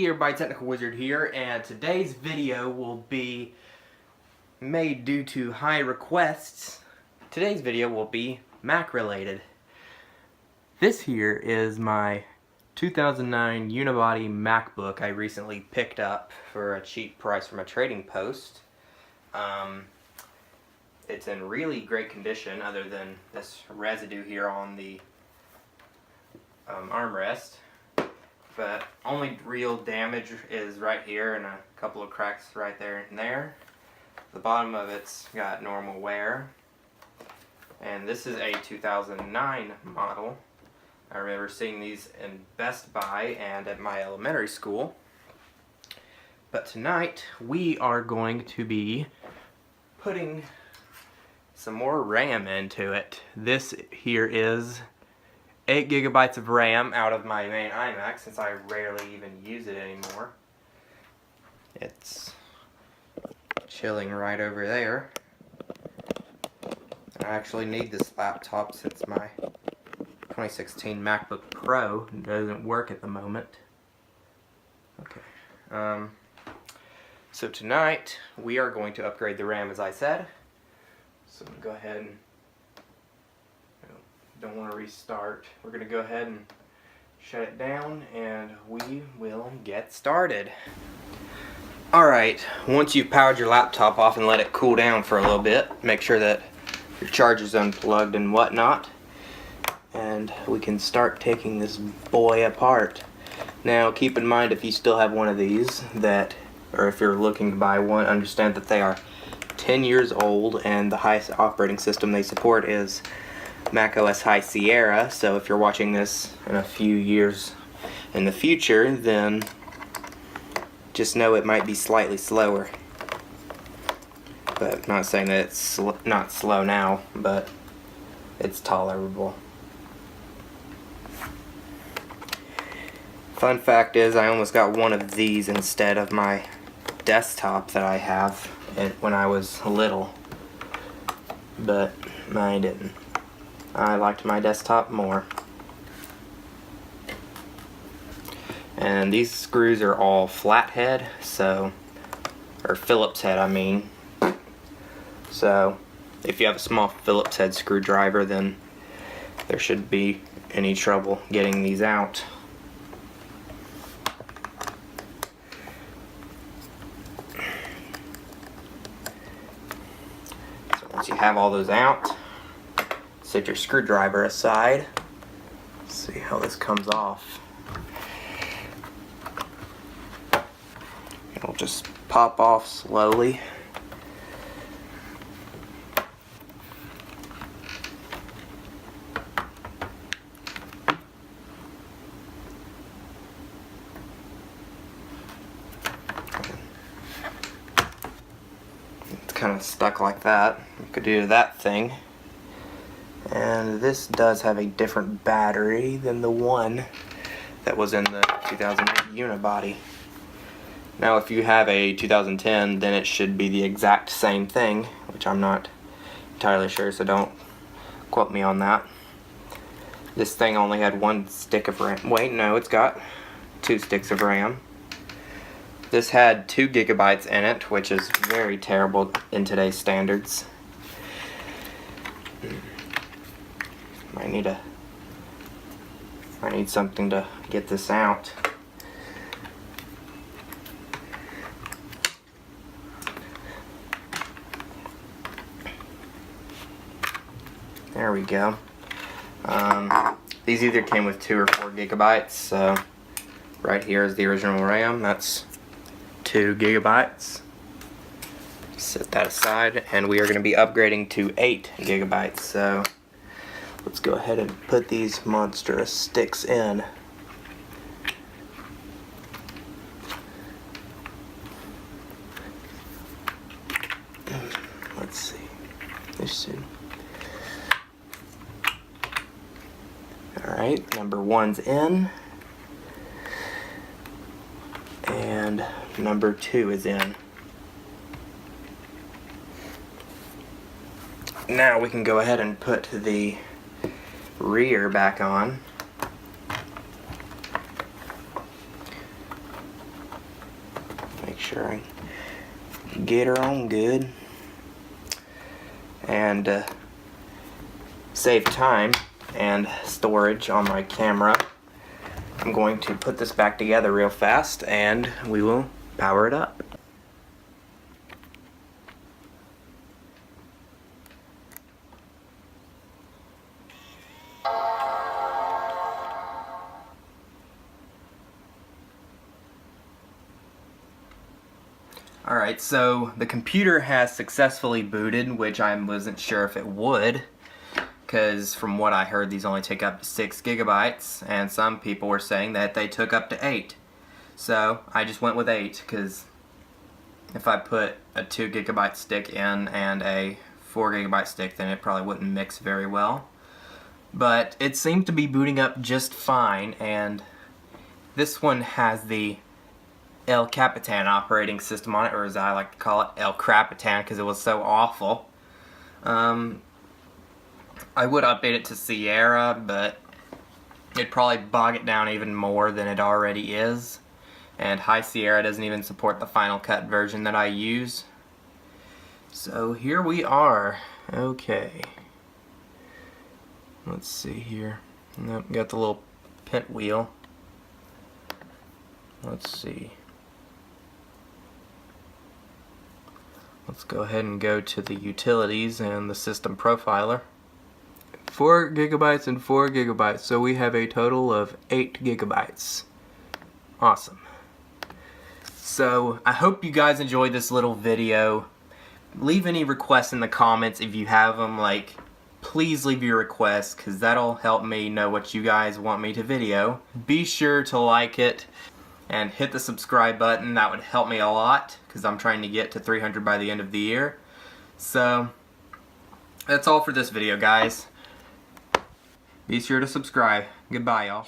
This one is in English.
everybody, Technical Wizard here, and today's video will be made due to high requests. Today's video will be Mac related. This here is my 2009 Unibody Macbook I recently picked up for a cheap price from a trading post. It's in really great condition other than this residue here on the armrest. But only real damage is right here and a couple of cracks right there and there. The bottom of it's got normal wear. And this is a 2009 model. I remember seeing these in Best Buy and at my elementary school. But tonight we are going to be putting some more RAM into it. This here is 8 gigabytes of RAM out of my main iMac, since I rarely even use it anymore. It's chilling right over there. I actually need this laptop since my 2016 MacBook Pro doesn't work at the moment. Okay. So tonight we are going to upgrade the RAM, as I said. So I'm going to go ahead and don't want to restart. We're going to go ahead and shut it down and we will get started. Alright, once you've powered your laptop off and let it cool down for a little bit, make sure that your charge is unplugged and whatnot, and we can start taking this boy apart. Now keep in mind, if you still have one of these, or if you're looking to buy one, understand that they are 10 years old and the highest operating system they support is macOS High Sierra. So if you're watching this in a few years in the future, then just know it might be slightly slower. But I'm not saying that it's not slow now, but it's tolerable. Fun fact is, I almost got one of these instead of my desktop that I have when I was little, but I didn't. I liked my desktop more. And these screws are all flathead, or Phillips head, I mean. So if you have a small Phillips head screwdriver, then there shouldn't be any trouble getting these out. So once you have all those out, set your screwdriver aside. Let's see how this comes off. It'll just pop off slowly. It's kind of stuck like that. You could do that thing. And this does have a different battery than the one that was in the 2008 Unibody. Now if you have a 2010, then it should be the exact same thing, which I'm not entirely sure, so don't quote me on that. This thing only had one stick of RAM. Wait, no, it's got 2 sticks of RAM. This had 2 gigabytes in it, which is very terrible in today's standards. I need something to get this out. There we go. These either came with 2 or 4 gigabytes, so right here is the original RAM. That's 2 gigabytes. Set that aside, and we are going to be upgrading to 8 gigabytes. So let's go ahead and put these monstrous sticks in. Let's see. This should. Alright, number 1's in. And number 2 is in. Now we can go ahead and put the rear back on. sure I get her on good. And save time and storage on my camera, I'm going to put this back together real fast and we will power it up. Alright, so the computer has successfully booted, which I wasn't sure if it would, because from what I heard these only take up to 6 gigabytes, and some people were saying that they took up to 8. So I just went with 8, because if I put a 2 gigabyte stick in and a 4 gigabyte stick, then it probably wouldn't mix very well. But it seemed to be booting up just fine, and this one has the El Capitan operating system on it, or as I like to call it, El Crapitan, because it was so awful. I would update it to Sierra, but it'd probably bog it down even more than it already is. And High Sierra doesn't even support the Final Cut version that I use. So here we are. Okay. Let's see here. Nope, got the little pinwheel. Let's see. Let's go ahead and go to the utilities and the system profiler. 4 gigabytes and 4 gigabytes, so we have a total of 8 gigabytes. Awesome. So I hope you guys enjoyed this little video. Leave any requests in the comments if you have them. Like, please leave your requests, because that'll help me know what you guys want me to video. Be sure to like it and hit the subscribe button. That would help me a lot, because I'm trying to get to 300 by the end of the year. So that's all for this video, guys. Be sure to subscribe. Goodbye, y'all.